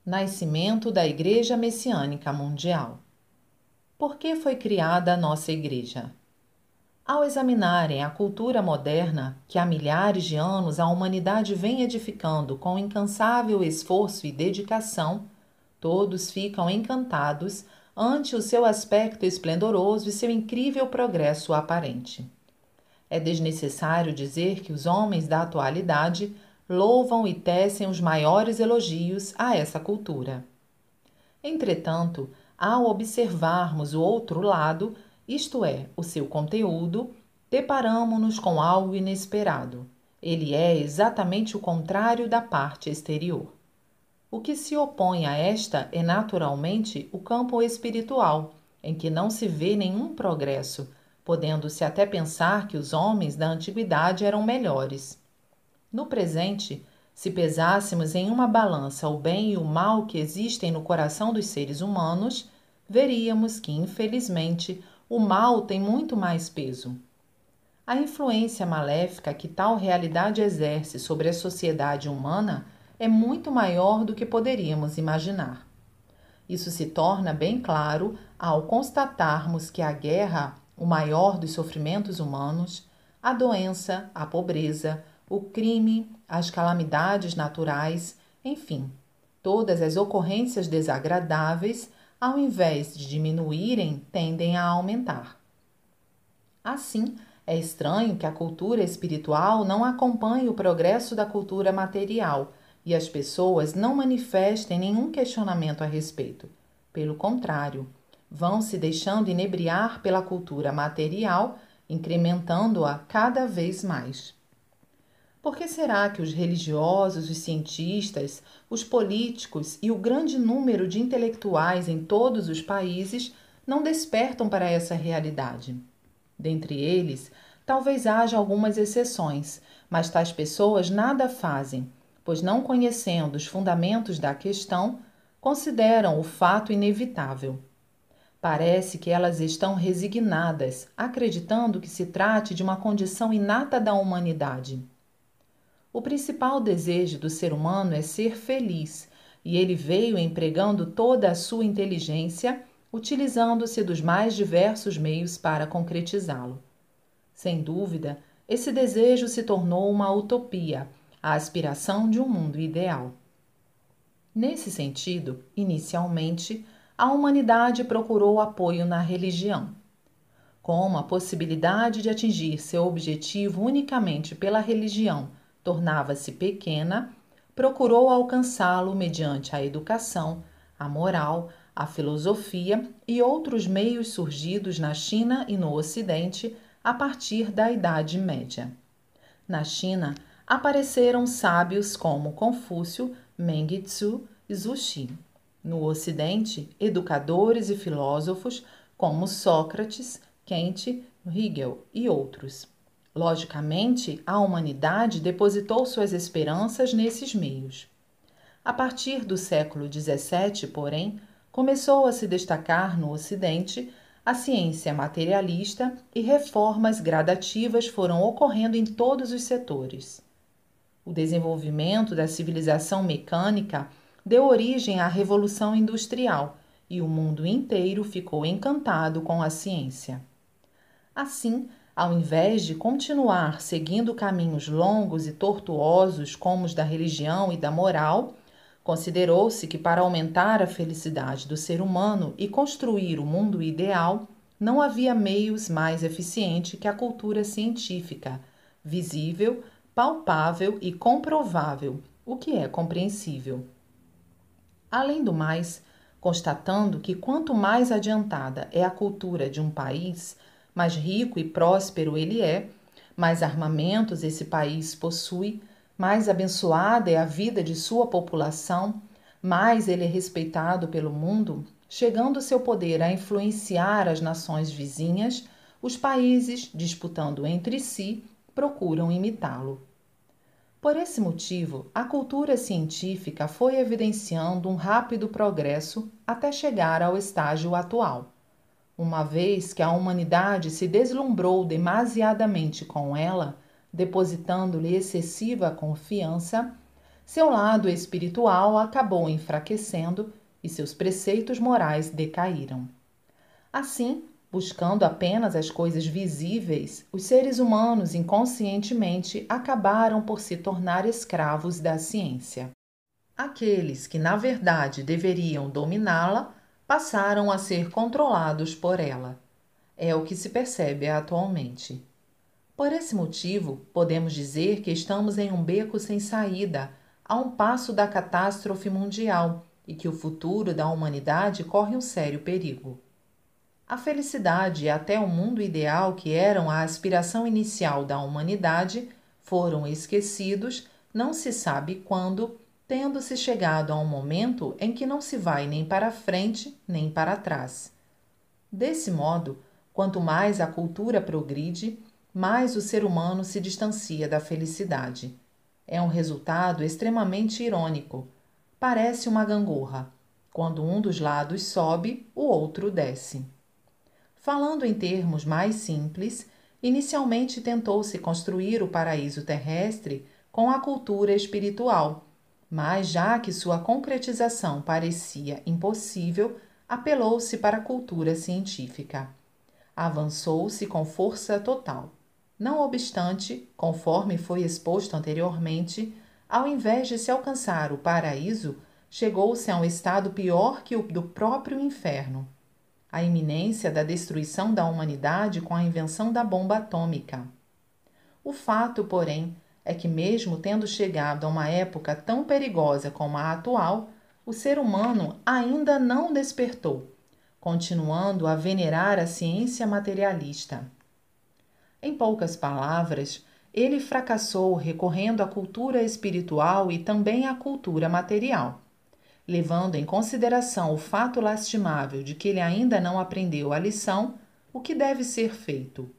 Nascimento da Igreja Messiânica Mundial. Por que foi criada a nossa Igreja? Ao examinarem a cultura moderna, que há milhares de anos a humanidade vem edificando com incansável esforço e dedicação, todos ficam encantados ante o seu aspecto esplendoroso e seu incrível progresso aparente. É desnecessário dizer que os homens da atualidade louvam e tecem os maiores elogios a essa cultura. Entretanto, ao observarmos o outro lado, isto é, o seu conteúdo, deparamo-nos com algo inesperado. Ele é exatamente o contrário da parte exterior. O que se opõe a esta é naturalmente o campo espiritual, em que não se vê nenhum progresso, podendo-se até pensar que os homens da antiguidade eram melhores. No presente, se pesássemos em uma balança o bem e o mal que existem no coração dos seres humanos, veríamos que, infelizmente, o mal tem muito mais peso. A influência maléfica que tal realidade exerce sobre a sociedade humana é muito maior do que poderíamos imaginar. Isso se torna bem claro ao constatarmos que a guerra, o maior dos sofrimentos humanos, a doença, a pobreza, o crime, as calamidades naturais, enfim, todas as ocorrências desagradáveis, ao invés de diminuírem, tendem a aumentar. Assim, é estranho que a cultura espiritual não acompanhe o progresso da cultura material e as pessoas não manifestem nenhum questionamento a respeito. Pelo contrário, vão se deixando inebriar pela cultura material, incrementando-a cada vez mais. Por que será que os religiosos, os cientistas, os políticos e o grande número de intelectuais em todos os países não despertam para essa realidade? Dentre eles, talvez haja algumas exceções, mas tais pessoas nada fazem, pois não conhecendo os fundamentos da questão, consideram o fato inevitável. Parece que elas estão resignadas, acreditando que se trate de uma condição inata da humanidade. O principal desejo do ser humano é ser feliz, e ele veio empregando toda a sua inteligência, utilizando-se dos mais diversos meios para concretizá-lo. Sem dúvida, esse desejo se tornou uma utopia, a aspiração de um mundo ideal. Nesse sentido, inicialmente, a humanidade procurou apoio na religião. Como a possibilidade de atingir seu objetivo unicamente pela religião tornava-se pequena, procurou alcançá-lo mediante a educação, a moral, a filosofia e outros meios surgidos na China e no Ocidente a partir da Idade Média. Na China, apareceram sábios como Confúcio, Mengzi e Zuxi. No Ocidente, educadores e filósofos como Sócrates, Kant, Hegel e outros. Logicamente, a humanidade depositou suas esperanças nesses meios. A partir do século XVII, porém, começou a se destacar no Ocidente a ciência materialista e reformas gradativas foram ocorrendo em todos os setores. O desenvolvimento da civilização mecânica deu origem à Revolução Industrial e o mundo inteiro ficou encantado com a ciência. Assim, ao invés de continuar seguindo caminhos longos e tortuosos como os da religião e da moral, considerou-se que para aumentar a felicidade do ser humano e construir o mundo ideal, não havia meios mais eficientes que a cultura científica, visível, palpável e comprovável, o que é compreensível. Além do mais, constatando que quanto mais adiantada é a cultura de um país, mais rico e próspero ele é, mais armamentos esse país possui, mais abençoada é a vida de sua população, mais ele é respeitado pelo mundo, chegando seu poder a influenciar as nações vizinhas, os países, disputando entre si, procuram imitá-lo. Por esse motivo, a cultura científica foi evidenciando um rápido progresso até chegar ao estágio atual. Uma vez que a humanidade se deslumbrou demasiadamente com ela, depositando-lhe excessiva confiança, seu lado espiritual acabou enfraquecendo e seus preceitos morais decaíram. Assim, buscando apenas as coisas visíveis, os seres humanos inconscientemente acabaram por se tornar escravos da ciência. Aqueles que, na verdade, deveriam dominá-la passaram a ser controlados por ela. É o que se percebe atualmente. Por esse motivo, podemos dizer que estamos em um beco sem saída, a um passo da catástrofe mundial e que o futuro da humanidade corre um sério perigo. A felicidade e até o mundo ideal, que eram a aspiração inicial da humanidade, foram esquecidos, não se sabe quando, tendo-se chegado a um momento em que não se vai nem para frente nem para trás. Desse modo, quanto mais a cultura progride, mais o ser humano se distancia da felicidade. É um resultado extremamente irônico. Parece uma gangorra. Quando um dos lados sobe, o outro desce. Falando em termos mais simples, inicialmente tentou-se construir o paraíso terrestre com a cultura espiritual, mas já que sua concretização parecia impossível, apelou-se para a cultura científica. Avançou-se com força total. Não obstante, conforme foi exposto anteriormente, ao invés de se alcançar o paraíso, chegou-se a um estado pior que o do próprio inferno. A iminência da destruição da humanidade com a invenção da bomba atômica. O fato, porém, é que mesmo tendo chegado a uma época tão perigosa como a atual, o ser humano ainda não despertou, continuando a venerar a ciência materialista. Em poucas palavras, ele fracassou recorrendo à cultura espiritual e também à cultura material. Levando em consideração o fato lastimável de que ele ainda não aprendeu a lição, o que deve ser feito?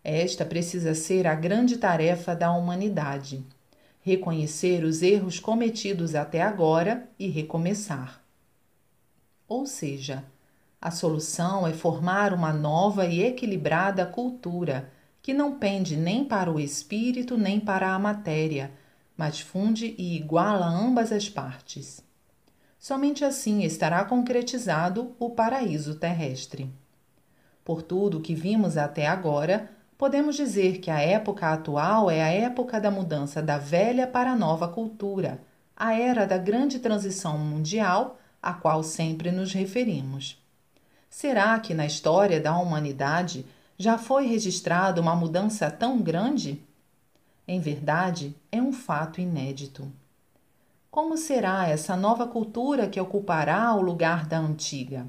Esta precisa ser a grande tarefa da humanidade: reconhecer os erros cometidos até agora e recomeçar. Ou seja, a solução é formar uma nova e equilibrada cultura, que não pende nem para o espírito nem para a matéria, mas funde e iguala ambas as partes. Somente assim estará concretizado o paraíso terrestre. Por tudo o que vimos até agora, podemos dizer que a época atual é a época da mudança da velha para a nova cultura, a era da grande transição mundial a qual sempre nos referimos. Será que na história da humanidade já foi registrada uma mudança tão grande? Em verdade, é um fato inédito. Como será essa nova cultura que ocupará o lugar da antiga?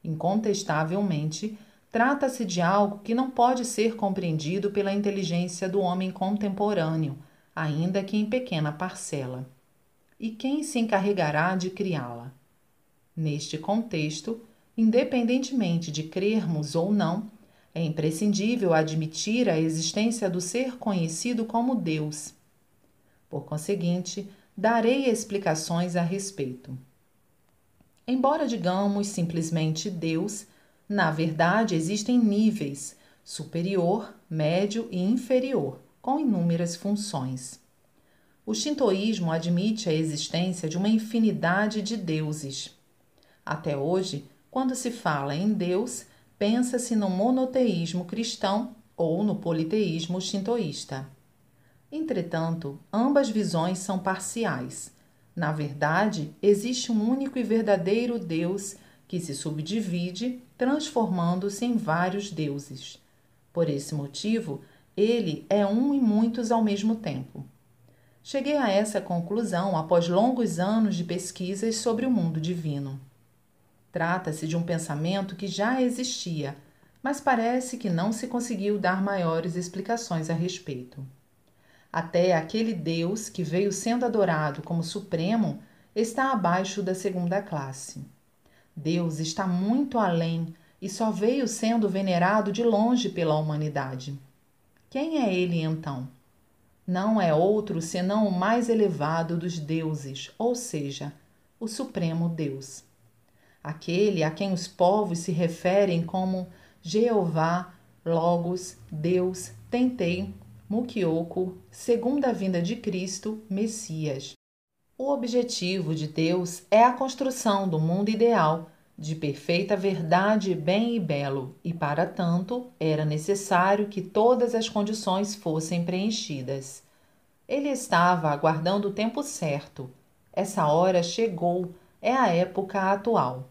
Incontestavelmente, trata-se de algo que não pode ser compreendido pela inteligência do homem contemporâneo, ainda que em pequena parcela. E quem se encarregará de criá-la? Neste contexto, independentemente de crermos ou não, é imprescindível admitir a existência do ser conhecido como Deus. Por conseguinte, darei explicações a respeito. Embora digamos simplesmente Deus, na verdade existem níveis: superior, médio e inferior, com inúmeras funções. O shintoísmo admite a existência de uma infinidade de deuses. Até hoje, quando se fala em Deus, pensa-se no monoteísmo cristão ou no politeísmo shintoísta. Entretanto, ambas visões são parciais. Na verdade, existe um único e verdadeiro Deus que se subdivide, transformando-se em vários deuses. Por esse motivo, ele é um e muitos ao mesmo tempo. Cheguei a essa conclusão após longos anos de pesquisas sobre o mundo divino. Trata-se de um pensamento que já existia, mas parece que não se conseguiu dar maiores explicações a respeito. Até aquele Deus que veio sendo adorado como supremo está abaixo da segunda classe. Deus está muito além e só veio sendo venerado de longe pela humanidade. Quem é ele então? Não é outro senão o mais elevado dos deuses, ou seja, o Supremo Deus. Aquele a quem os povos se referem como Jeová, Logos, Deus, Tentei, Mukioku, segunda vinda de Cristo, Messias. O objetivo de Deus é a construção do mundo ideal, de perfeita verdade, bem e belo, e para tanto era necessário que todas as condições fossem preenchidas. Ele estava aguardando o tempo certo. Essa hora chegou, é a época atual.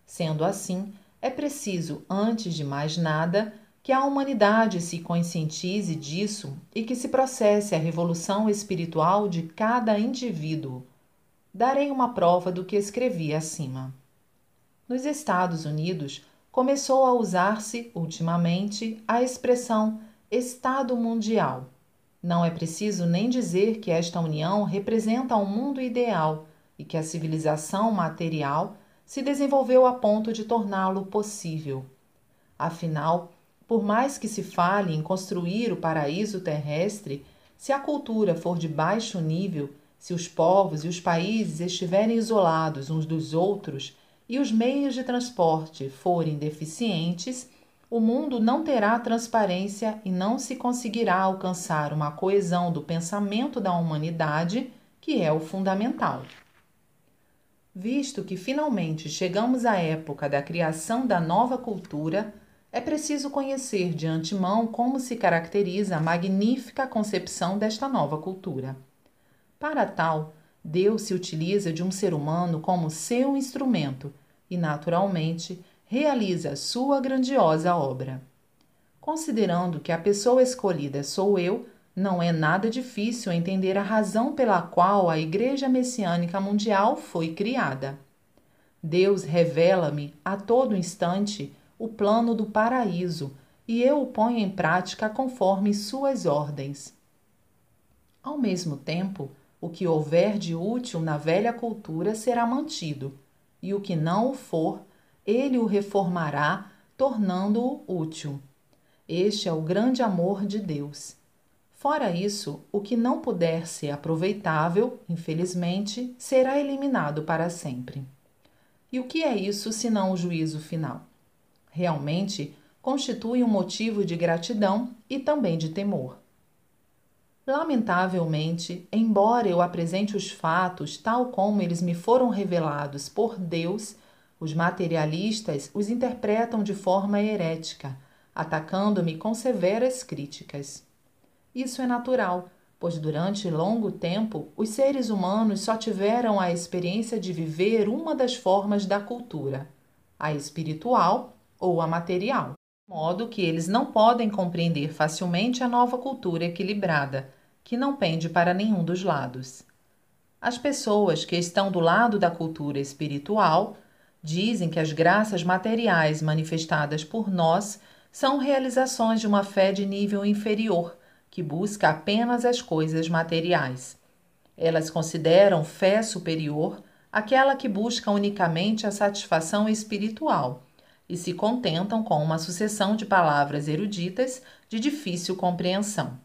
Sendo assim, é preciso, antes de mais nada, que a humanidade se conscientize disso e que se processe a revolução espiritual de cada indivíduo. Darei uma prova do que escrevi acima. Nos Estados Unidos, começou a usar-se, ultimamente, a expressão Estado Mundial. Não é preciso nem dizer que esta união representa um mundo ideal e que a civilização material se desenvolveu a ponto de torná-lo possível. Afinal, por mais que se fale em construir o paraíso terrestre, se a cultura for de baixo nível, se os povos e os países estiverem isolados uns dos outros e os meios de transporte forem deficientes, o mundo não terá transparência e não se conseguirá alcançar uma coesão do pensamento da humanidade, que é o fundamental. Visto que finalmente chegamos à época da criação da nova cultura, é preciso conhecer de antemão como se caracteriza a magnífica concepção desta nova cultura. Para tal, Deus se utiliza de um ser humano como seu instrumento e, naturalmente, realiza sua grandiosa obra. Considerando que a pessoa escolhida sou eu, não é nada difícil entender a razão pela qual a Igreja Messiânica Mundial foi criada. Deus revela-me a todo instante o plano do paraíso e eu o ponho em prática conforme suas ordens. Ao mesmo tempo, o que houver de útil na velha cultura será mantido, e o que não o for, ele o reformará, tornando-o útil. Este é o grande amor de Deus. Fora isso, o que não puder ser aproveitável, infelizmente, será eliminado para sempre. E o que é isso senão o juízo final? Realmente, constitui um motivo de gratidão e também de temor. Lamentavelmente, embora eu apresente os fatos tal como eles me foram revelados por Deus, os materialistas os interpretam de forma herética, atacando-me com severas críticas. Isso é natural, pois durante longo tempo os seres humanos só tiveram a experiência de viver uma das formas da cultura, a espiritual ou a material, de modo que eles não podem compreender facilmente a nova cultura equilibrada, que não pende para nenhum dos lados. As pessoas que estão do lado da cultura espiritual dizem que as graças materiais manifestadas por nós são realizações de uma fé de nível inferior, que busca apenas as coisas materiais. Elas consideram fé superior aquela que busca unicamente a satisfação espiritual e se contentam com uma sucessão de palavras eruditas de difícil compreensão.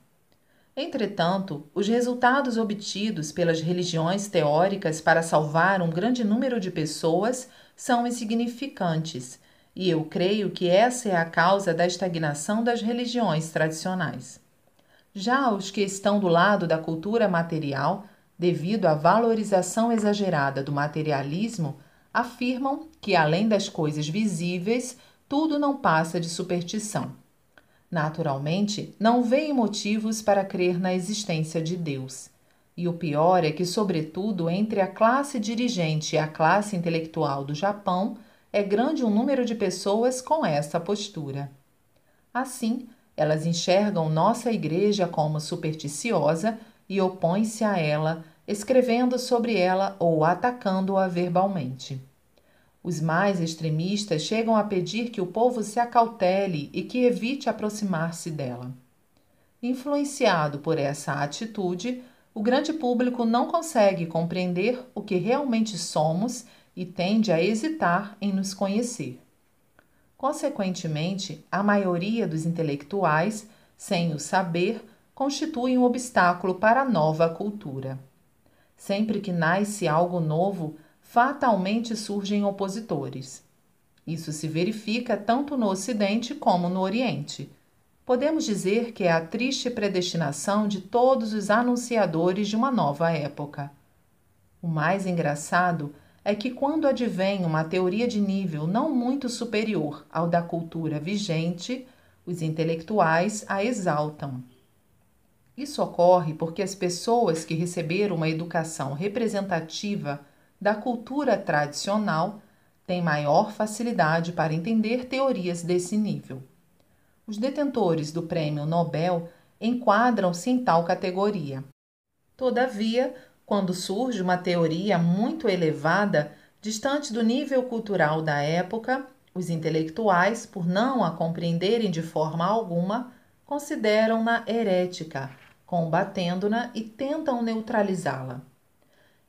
Entretanto, os resultados obtidos pelas religiões teóricas para salvar um grande número de pessoas são insignificantes, e eu creio que essa é a causa da estagnação das religiões tradicionais. Já os que estão do lado da cultura material, devido à valorização exagerada do materialismo, afirmam que, além das coisas visíveis, tudo não passa de superstição. Naturalmente, não veem motivos para crer na existência de Deus. E o pior é que, sobretudo, entre a classe dirigente e a classe intelectual do Japão, é grande o número de pessoas com essa postura. Assim, elas enxergam nossa igreja como supersticiosa e opõem-se a ela, escrevendo sobre ela ou atacando-a verbalmente. Os mais extremistas chegam a pedir que o povo se acautele e que evite aproximar-se dela. Influenciado por essa atitude, o grande público não consegue compreender o que realmente somos e tende a hesitar em nos conhecer. Consequentemente, a maioria dos intelectuais, sem o saber, constitui um obstáculo para a nova cultura. Sempre que nasce algo novo, fatalmente surgem opositores. Isso se verifica tanto no Ocidente como no Oriente. Podemos dizer que é a triste predestinação de todos os anunciadores de uma nova época. O mais engraçado é que quando advém uma teoria de nível não muito superior ao da cultura vigente, os intelectuais a exaltam. Isso ocorre porque as pessoas que receberam uma educação representativa da cultura tradicional têm maior facilidade para entender teorias desse nível. Os detentores do Prêmio Nobel enquadram-se em tal categoria. Todavia, quando surge uma teoria muito elevada, distante do nível cultural da época, os intelectuais, por não a compreenderem de forma alguma, consideram-na herética, combatendo-na e tentam neutralizá-la.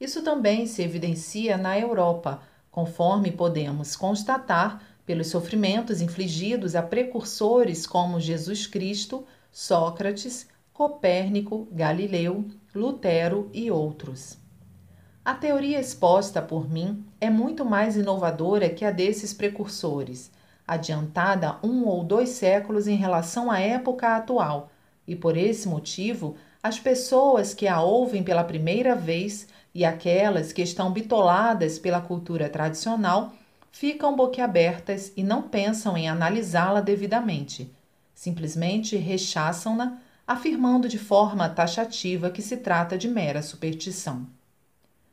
Isso também se evidencia na Europa, conforme podemos constatar pelos sofrimentos infligidos a precursores como Jesus Cristo, Sócrates, Copérnico, Galileu, Lutero e outros. A teoria exposta por mim é muito mais inovadora que a desses precursores, adiantada 1 ou 2 séculos em relação à época atual, e por esse motivo, as pessoas que a ouvem pela primeira vez e aquelas que estão bitoladas pela cultura tradicional ficam boquiabertas e não pensam em analisá-la devidamente. Simplesmente rechaçam-na, afirmando de forma taxativa que se trata de mera superstição.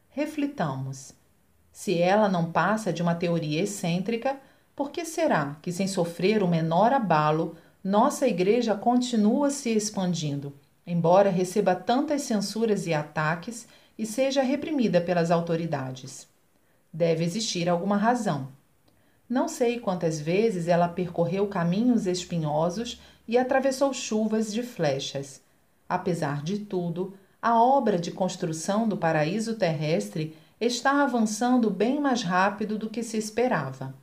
Reflitamos. Se ela não passa de uma teoria excêntrica, por que será que, sem sofrer o menor abalo, nossa Igreja continua se expandindo, embora receba tantas censuras e ataques e seja reprimida pelas autoridades? Deve existir alguma razão. Não sei quantas vezes ela percorreu caminhos espinhosos e atravessou chuvas de flechas. Apesar de tudo, a obra de construção do paraíso terrestre está avançando bem mais rápido do que se esperava.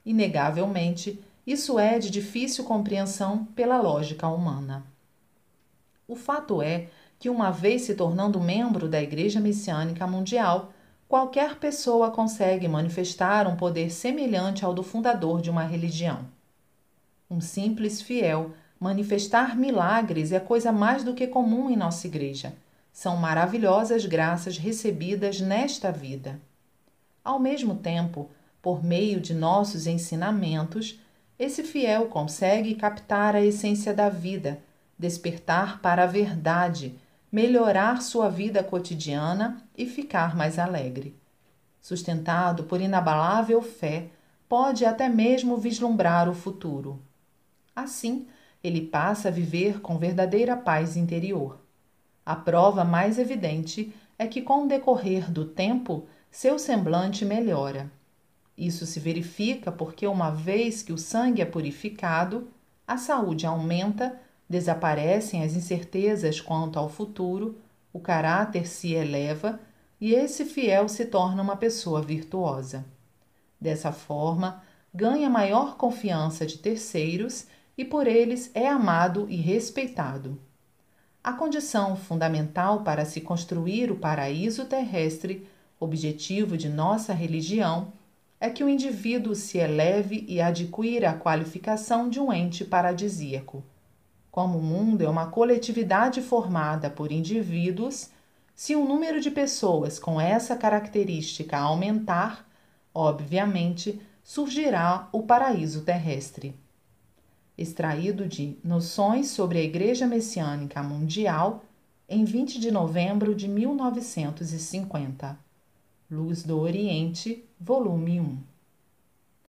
Inegavelmente, isso é de difícil compreensão pela lógica humana. O fato é que, uma vez se tornando membro da Igreja Messiânica Mundial, qualquer pessoa consegue manifestar um poder semelhante ao do fundador de uma religião. Um simples fiel manifestar milagres é coisa mais do que comum em nossa Igreja. São maravilhosas graças recebidas nesta vida. Ao mesmo tempo, por meio de nossos ensinamentos, esse fiel consegue captar a essência da vida, despertar para a verdade, melhorar sua vida cotidiana e ficar mais alegre. Sustentado por inabalável fé, pode até mesmo vislumbrar o futuro. Assim, ele passa a viver com verdadeira paz interior. A prova mais evidente é que, com o decorrer do tempo, seu semblante melhora. Isso se verifica porque, uma vez que o sangue é purificado, a saúde aumenta, desaparecem as incertezas quanto ao futuro, o caráter se eleva e esse fiel se torna uma pessoa virtuosa. Dessa forma, ganha maior confiança de terceiros e por eles é amado e respeitado. A condição fundamental para se construir o paraíso terrestre, objetivo de nossa religião, é que o indivíduo se eleve e adquira a qualificação de um ente paradisíaco. Como o mundo é uma coletividade formada por indivíduos, se o número de pessoas com essa característica aumentar, obviamente surgirá o paraíso terrestre. Extraído de Noções sobre a Igreja Messiânica Mundial, em 20 de novembro de 1950. Luz do Oriente, volume 1.